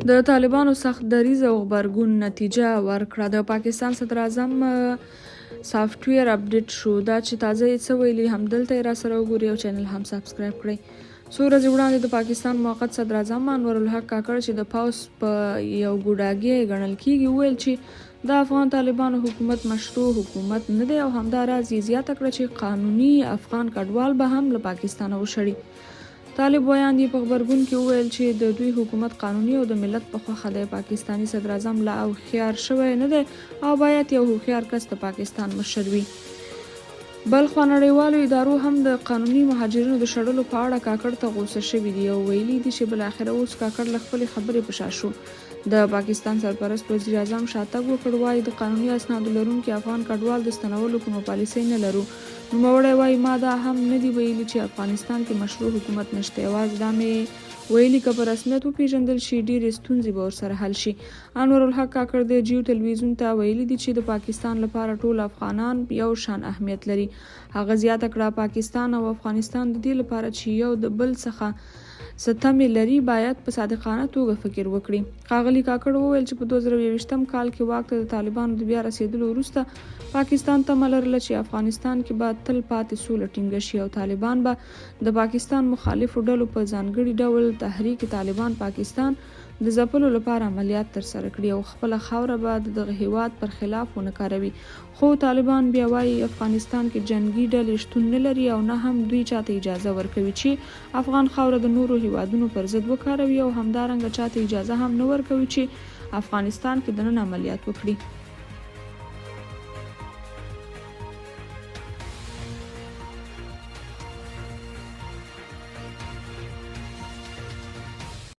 د طالبانو سخت دریځ او غبرګون نتیجه ورکړه. د پاکستان صدر اعظم سافټویر اپډیټ شو. دا چې تازه یې څه ویلي همدلته یې راسره وګورئ او چینل هم سبسکرایب کړئ. څو ورځې وړاندې د پاکستان موقت صدر اعظم انور الحق کاکړ چې د پاوس په یو ګوډاګی ګڼل کیږي ویل چې د افغان طالبانو حکومت مشروع حکومت نه دی او همداراز یې زیاته کړه چې قانوني افغان کډوال به هم له پاکستانه وشړي. طالب ویاند یې په غبرګون کې وویل چې د دوی حکومت قانوني او د ملت په خوښه دی. پاکستاني صدر اعظم لا هوښیار شوی نه دی او باید یو هوښیار کس د پاکستان مشر وي. بل خوا نړیوالو ادارو هم د قانوني مهاجرینو د شړلو په اړه کاکړ ته غوسه شوي دي او ویلي دي چې بالاخره اوس کاکړ له خپلې خبرې په شا شو. د پاکستان سرپرست وزیر اعظم شاتګ وکړ وایي د قانوني اسنادو لرونکي افغان کډوال د ستنولو کومه پالیسۍ نه لرو. نوموړی وایي ما دا هم نه دی ویلي چې افغانستان کې مشروع حکومت نشته. یوازې دا مې ویلي که په رسمیت وپیژندل شي ډېرې ستونزې به ورسره حل شي. انور الحق کاکړ د جیو تلویزیون ته ویلي دي چې د پاکستان لپاره ټول افغانان یو شان اهمیت لري. هغه زیاته کړه پاکستان او افغانستان د دې لپاره چې یو د بل څخه ستمې لري باید په صادقانه توګه فکر وکړي. ښاغلي کاکړ وویل چې په 2021 کال کې واک ته د طالبانو د بیا رسیدلو وروسته پاکستان تمه لرله چې افغانستان کې به تل پاتې سوله ټینګه شي او طالبان به د پاکستان مخالفو ډلو په ځانګړي ډول تحریک طالبان پاکستان د ځپلو لپاره عملیات ترسره کړي او خپله خاوره به د دغه هیواد پر خلاف ونه کاروي. خو طالبان بیا وایي افغانستان کې جنگي ډلې شتون نه لري او نه هم دوی چاته اجازه ورکوي چې افغان خاوره د نورو هیوادونو پر ضد وکاروي او همدارنګه چاته اجازه هم نه ورکوي چې افغانستان کې دننه عملیات وکړي.